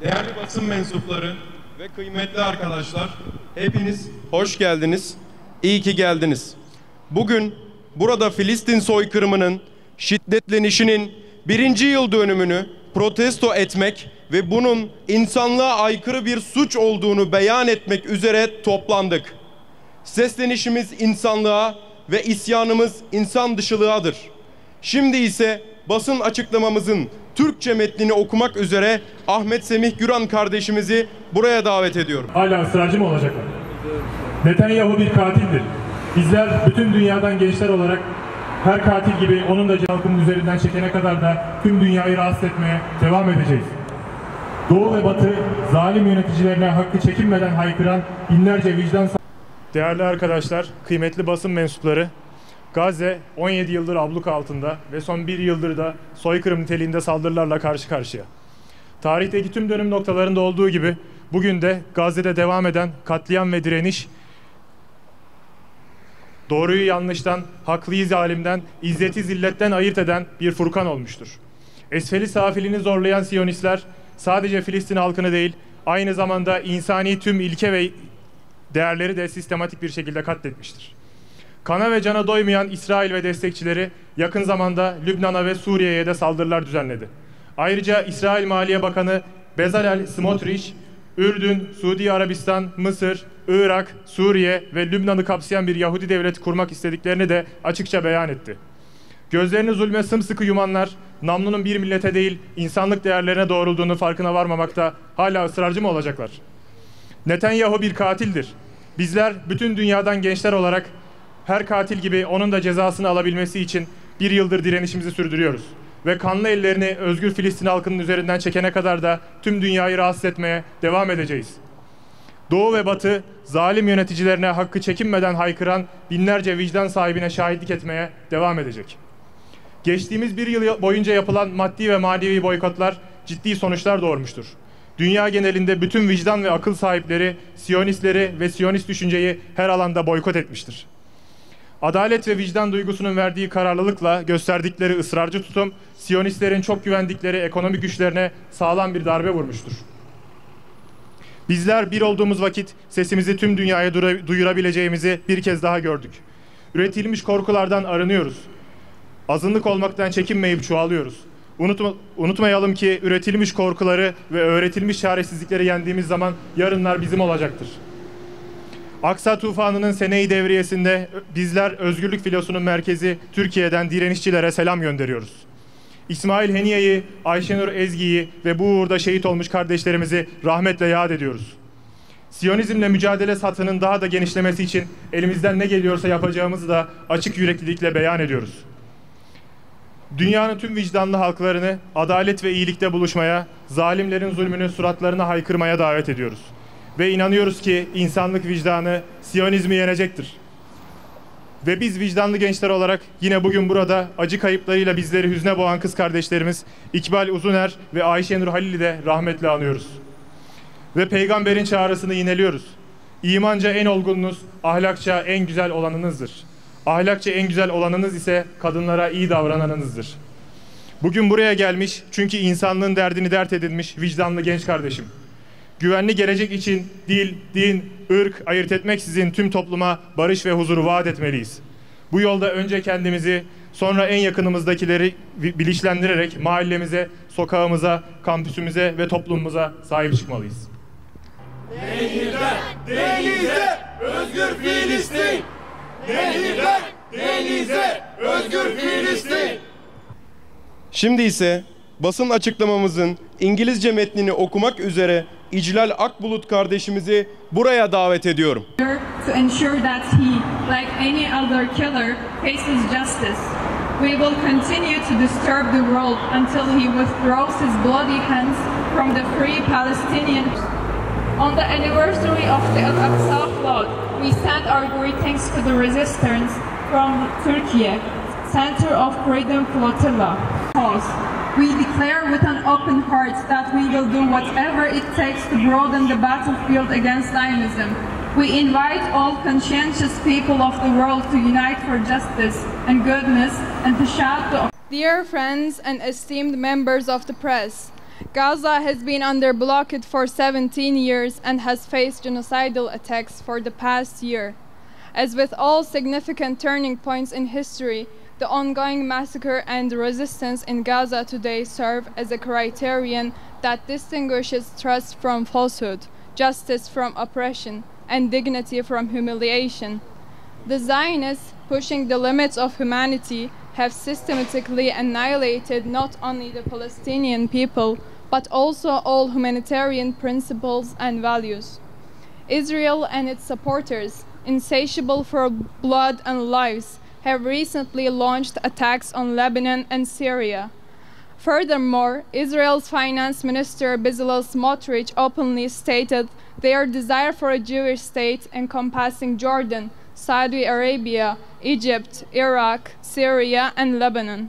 Değerli basın mensupları ve kıymetli arkadaşlar, hepiniz hoş geldiniz, iyi ki geldiniz. Bugün burada Filistin soykırımının şiddetlenişinin 1. yıl dönümünü protesto etmek ve bunun insanlığa aykırı bir suç olduğunu beyan etmek üzere toplandık. Seslenişimiz insanlığa ve isyanımız insan dışılığadır. Şimdi ise basın açıklamamızın Türkçe metnini okumak üzere Ahmet Semih Güran kardeşimizi buraya davet ediyorum. Hala ısrarcı mı olacaklar? Netanyahu bir katildir. Bizler bütün dünyadan gençler olarak her katil gibi onun da halkının üzerinden çekene kadar da tüm dünyayı rahatsız etmeye devam edeceğiz. Doğu ve Batı zalim yöneticilerine hakkı çekinmeden haykıran binlerce vicdan... Değerli arkadaşlar, kıymetli basın mensupları, Gazze 17 yıldır abluka altında ve son 1 yıldır da soykırım niteliğinde saldırılarla karşı karşıya. Tarihteki tüm dönüm noktalarında olduğu gibi bugün de Gazze'de devam eden katliam ve direniş, doğruyu yanlıştan, haklıyı zalimden, izzeti zilletten ayırt eden bir furkan olmuştur. Esfeli safilini zorlayan Siyonistler sadece Filistin halkını değil, aynı zamanda insani tüm ilke ve değerleri de sistematik bir şekilde katletmiştir. Kana ve cana doymayan İsrail ve destekçileri yakın zamanda Lübnan'a ve Suriye'ye de saldırılar düzenledi. Ayrıca İsrail Maliye Bakanı Bezalel Smotrich, Ürdün, Suudi Arabistan, Mısır, Irak, Suriye ve Lübnan'ı kapsayan bir Yahudi devleti kurmak istediklerini de açıkça beyan etti. Gözlerini zulme sımsıkı yumanlar, namlunun bir millete değil insanlık değerlerine doğrulduğunu farkına varmamakta hala ısrarcı mı olacaklar? Netanyahu bir katildir. Bizler bütün dünyadan gençler olarak her katil gibi onun da cezasını alabilmesi için 1 yıldır direnişimizi sürdürüyoruz. Ve kanlı ellerini özgür Filistin halkının üzerinden çekene kadar da tüm dünyayı rahatsız etmeye devam edeceğiz. Doğu ve Batı zalim yöneticilerine hakkı çekinmeden haykıran binlerce vicdan sahibine şahitlik etmeye devam edecek. Geçtiğimiz 1 yıl boyunca yapılan maddi ve manevi boykotlar ciddi sonuçlar doğurmuştur. Dünya genelinde bütün vicdan ve akıl sahipleri Siyonistleri ve Siyonist düşünceyi her alanda boykot etmiştir. Adalet ve vicdan duygusunun verdiği kararlılıkla gösterdikleri ısrarcı tutum, Siyonistlerin çok güvendikleri ekonomik güçlerine sağlam bir darbe vurmuştur. Bizler bir olduğumuz vakit sesimizi tüm dünyaya duyurabileceğimizi bir kez daha gördük. Üretilmiş korkulardan arınıyoruz. Azınlık olmaktan çekinmeyip çoğalıyoruz. Unutmayalım ki üretilmiş korkuları ve öğretilmiş çaresizlikleri yendiğimiz zaman yarınlar bizim olacaktır. Aksa tufanının seneyi devriyesinde bizler özgürlük filosunun merkezi Türkiye'den direnişçilere selam gönderiyoruz. İsmail Heniye'yi, Ayşenur Ezgi'yi ve bu uğurda şehit olmuş kardeşlerimizi rahmetle yad ediyoruz. Siyonizmle mücadele sathının daha da genişlemesi için elimizden ne geliyorsa yapacağımızı da açık yüreklilikle beyan ediyoruz. Dünyanın tüm vicdanlı halklarını adalet ve iyilikte buluşmaya, zalimlerin zulmünü suratlarına haykırmaya davet ediyoruz. Ve inanıyoruz ki insanlık vicdanı Siyonizmi yenecektir. Ve biz vicdanlı gençler olarak yine bugün burada acı kayıplarıyla bizleri hüzne boğan kız kardeşlerimiz İkbal Uzuner ve Ayşenur Halil'i de rahmetle anıyoruz. Ve peygamberin çağrısını yineliyoruz. İmanca en olgununuz, ahlakça en güzel olanınızdır. Ahlakça en güzel olanınız ise kadınlara iyi davrananınızdır. Bugün buraya gelmiş çünkü insanlığın derdini dert edinmiş vicdanlı genç kardeşim. Güvenli gelecek için dil, din, ırk ayırt etmeksizin tüm topluma barış ve huzuru vaat etmeliyiz. Bu yolda önce kendimizi, sonra en yakınımızdakileri bilinçlendirerek mahallemize, sokağımıza, kampüsümüze ve toplumumuza sahip çıkmalıyız. Nehirler, denize, özgür Filistin! Nehirler, denize, özgür Filistin! Şimdi ise basın açıklamamızın İngilizce metnini okumak üzere İclal Akbulut kardeşimizi buraya davet ediyorum. To ensure that he, like any other killer, faces justice. We will continue to disturb the world until he withdraws his bloody hands from the free Palestinians. On the anniversary of the Al-Aqsa flood, we send our greetings to the resistance from Turkey, Center of Freedom Flotilla. Pause. We declare with an open heart that we will do whatever it takes to broaden the battlefield against Zionism. We invite all conscientious people of the world to unite for justice and goodness and to shout to... Dear friends and esteemed members of the press, Gaza has been under blockade for 17 years and has faced genocidal attacks for the past year. As with all significant turning points in history, the ongoing massacre and resistance in Gaza today serve as a criterion that distinguishes trust from falsehood, justice from oppression, and dignity from humiliation. The Zionists, pushing the limits of humanity, have systematically annihilated not only the Palestinian people, but also all humanitarian principles and values. Israel and its supporters, insatiable for blood and lives, have recently launched attacks on Lebanon and Syria. Furthermore, Israel's finance minister Bezalel Smotrich openly stated their desire for a Jewish state encompassing Jordan, Saudi Arabia, Egypt, Iraq, Syria, and Lebanon.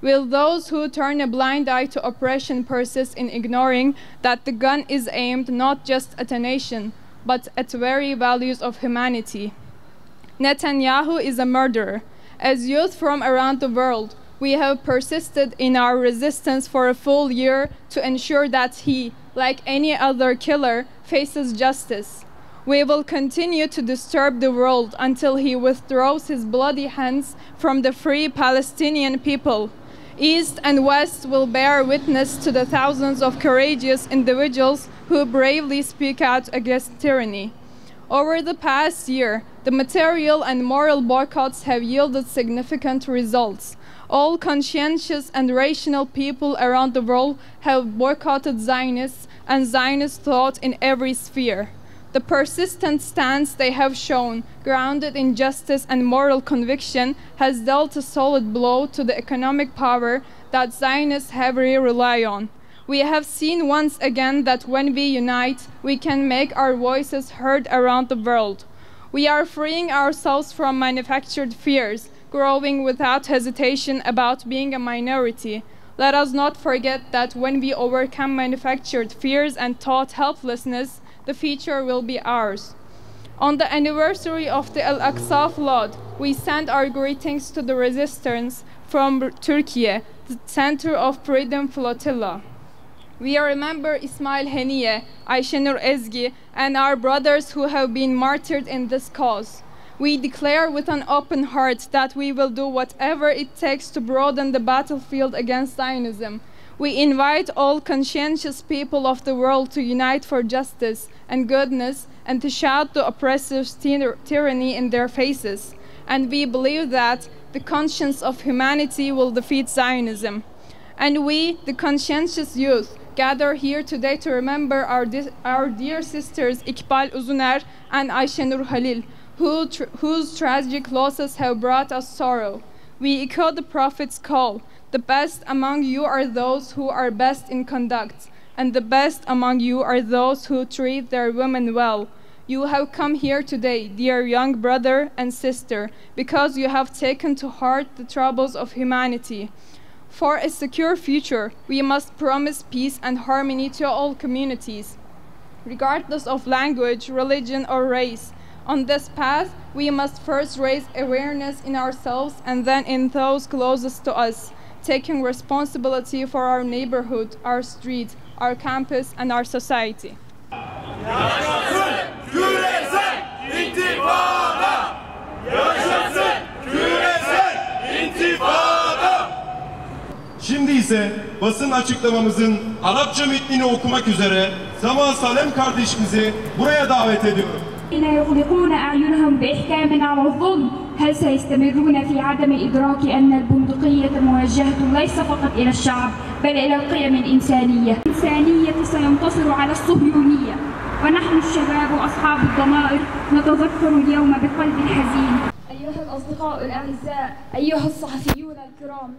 Will those who turn a blind eye to oppression persist in ignoring that the gun is aimed not just at a nation, but at the very values of humanity? Netanyahu is a murderer. As youth from around the world, we have persisted in our resistance for a full year to ensure that he, like any other killer, faces justice. We will continue to disturb the world until he withdraws his bloody hands from the free Palestinian people. East and West will bear witness to the thousands of courageous individuals who bravely speak out against tyranny. Over the past year, the material and moral boycotts have yielded significant results. All conscientious and rational people around the world have boycotted Zionists and Zionist thought in every sphere. The persistent stance they have shown, grounded in justice and moral conviction, has dealt a solid blow to the economic power that Zionists heavily rely on. We have seen once again that when we unite, we can make our voices heard around the world. We are freeing ourselves from manufactured fears, growing without hesitation about being a minority. Let us not forget that when we overcome manufactured fears and taught helplessness, the future will be ours. On the anniversary of the Al-Aqsa flood, we send our greetings to the resistance from Turkey, the center of Freedom Flotilla. We remember Ismail Haniye, Ayşenur Ezgi, and our brothers who have been martyred in this cause. We declare with an open heart that we will do whatever it takes to broaden the battlefield against Zionism. We invite all conscientious people of the world to unite for justice and goodness and to shout the oppressive tyranny in their faces. And we believe that the conscience of humanity will defeat Zionism. And we, the conscientious youth, gather here today to remember our dear sisters Iqbal Uzuner and Ayşenur Halil, whose tragic losses have brought us sorrow. We echo the Prophet's call. The best among you are those who are best in conduct, and the best among you are those who treat their women well. You have come here today, dear young brother and sister, because you have taken to heart the troubles of humanity. For a secure future, we must promise peace and harmony to all communities, regardless of language, religion, or race. On this path, we must first raise awareness in ourselves and then in those closest to us, taking responsibility for our neighborhood, our street, our campus, and our society. Yaşasın küresel intifada! Yaşasın küresel intifada! Şimdi ise basın açıklamamızın Arapça metnini okumak üzere Sama Salem kardeşimizi buraya davet ediyorum. يغلقون أعينهم بإحكام على الظلم هل سيستمرون في عدم الإدراك أن البندقية موجهة ليس فقط إلى الشعب بل إلى القيم الإنسانية سينتصر على الصهيونية ونحن الشباب وأصحاب الضمائر نتذكر اليوم بقلب حزين. أيها الأصدقاء الأعزاء، أيها الصحفيون الكرام،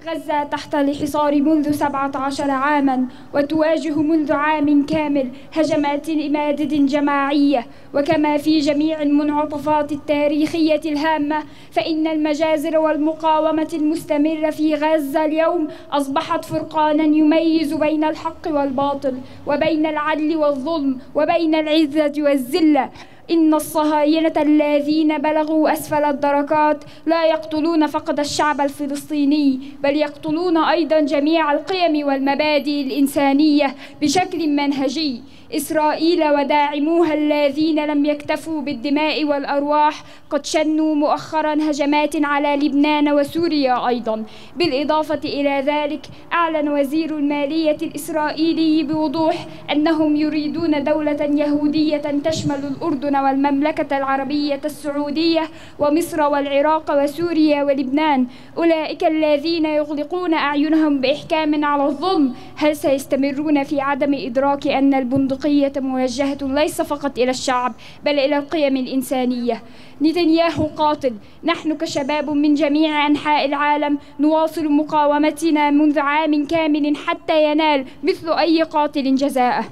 غزة تحت الحصار منذ 17 عاما، وتواجه منذ عام كامل هجمات إمادة جماعية. وكما في جميع المنعطفات التاريخية الهامة، فإن المجازر والمقاومة المستمرة في غزة اليوم أصبحت فرقانا يميز بين الحق والباطل، وبين العدل والظلم، وبين العزة والذلة. إن الصهاينة الذين بلغوا أسفل الدركات لا يقتلون فقط الشعب الفلسطيني، بل يقتلون أيضا جميع القيم والمبادئ الإنسانية بشكل منهجي. إسرائيل وداعموها الذين لم يكتفوا بالدماء والأرواح قد شنوا مؤخرا هجمات على لبنان وسوريا أيضا. بالإضافة إلى ذلك، أعلن وزير المالية الإسرائيلي بوضوح أنهم يريدون دولة يهودية تشمل الأردن والمملكة العربية السعودية ومصر والعراق وسوريا ولبنان. أولئك الذين يغلقون أعينهم بإحكام على الظلم، هل سيستمرون في عدم إدراك أن البندقية موجهة ليس فقط إلى الشعب بل إلى القيم الإنسانية؟ نتنياهو قاتل. نحن كشباب من جميع أنحاء العالم نواصل مقاومتنا منذ عام كامل حتى ينال مثل أي قاتل جزاءه،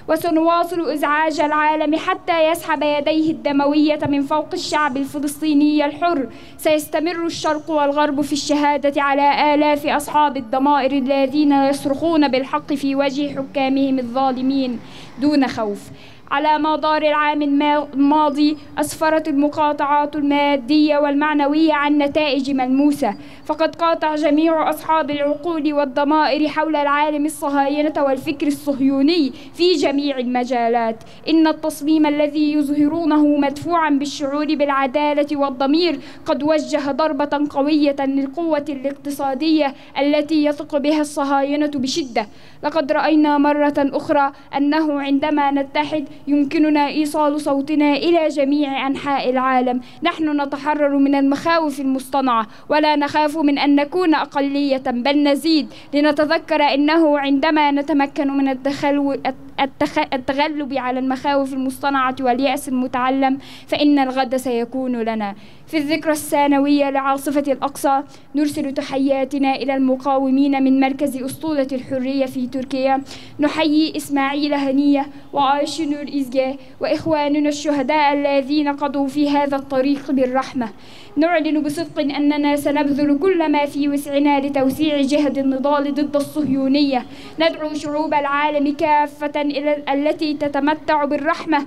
وسنواصل إزعاج العالم حتى يسحب يديه الدموية من فوق الشعب الفلسطيني الحر. سيستمر الشرق والغرب في الشهادة على آلاف أصحاب الضمائر الذين يصرخون بالحق في وجه حكامهم الظالمين دون خوف. على مدار العام الماضي أسفرت المقاطعات المادية والمعنوية عن نتائج ملموسة، فقد قاطع جميع أصحاب العقول والضمائر حول العالم الصهاينة والفكر الصهيوني في جميع المجالات. إن التصميم الذي يظهرونه مدفوعا بالشعور بالعدالة والضمير قد وجه ضربة قوية للقوة الاقتصادية التي يثق بها الصهاينة بشدة. لقد رأينا مرة أخرى أنه عندما نتحد يمكننا إيصال صوتنا إلى جميع أنحاء العالم. نحن نتحرر من المخاوف المصطنعة، ولا نخاف من أن نكون أقلية، بل نزيد لنتذكر أنه عندما نتمكن من التغلب على المخاوف المصطنعة واليأس المتعلم فإن الغد سيكون لنا. في الذكرى السنوية لعاصفة الأقصى نرسل تحياتنا إلى المقاومين من مركز أسطولة الحرية في تركيا. نحيي إسماعيل هنية وآيشنور إزجي وإخواننا الشهداء الذين قضوا في هذا الطريق بالرحمة. نعلن بصدق أننا سنبذل كل ما في وسعنا لتوسيع جهد النضال ضد الصهيونية. ندعو شعوب العالم كافة التي تتمتع بالرحمة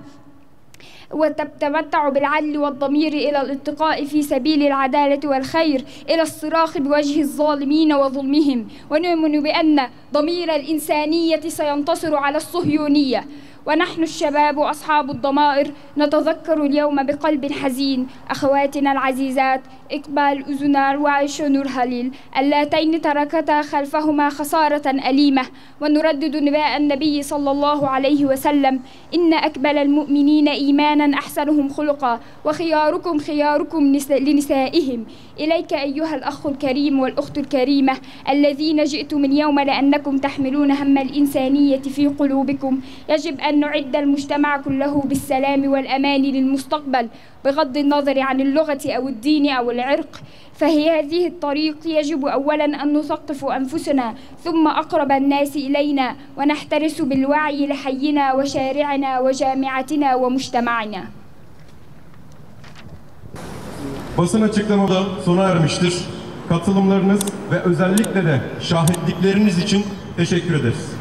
وتتمتع بالعدل والضمير إلى الاتقاء في سبيل العدالة والخير، إلى الصراخ بوجه الظالمين وظلمهم، ونؤمن بأن ضمير الإنسانية سينتصر على الصهيونية. ونحن الشباب أصحاب الضمائر نتذكر اليوم بقلب حزين أخواتنا العزيزات إقبال أزنار وعيشونور هليل اللاتين تركتا خلفهما خسارة أليمة. ونردد نداء النبي صلى الله عليه وسلم: إن أكبل المؤمنين إيمانا أحسنهم خلقا، وخياركم خياركم لنسائهم. إليك أيها الأخ الكريم والأخت الكريمة الذين جئتم اليوم لأنكم تحملون هم الإنسانية في قلوبكم. يجب أن نعد المجتمع كله بالسلام والأمان للمستقبل بغض النظر عن اللغة أو الدين أو العرق. فهي هذه الطريق يجب أولا أن نثقف أنفسنا ثم أقرب الناس إلينا، ونحترس بالوعي لحينا وشارعنا وجامعتنا ومجتمعنا. Basın açıklamada sona ermiştir. Katılımlarınız ve özellikle de şahitlikleriniz için teşekkür ederiz.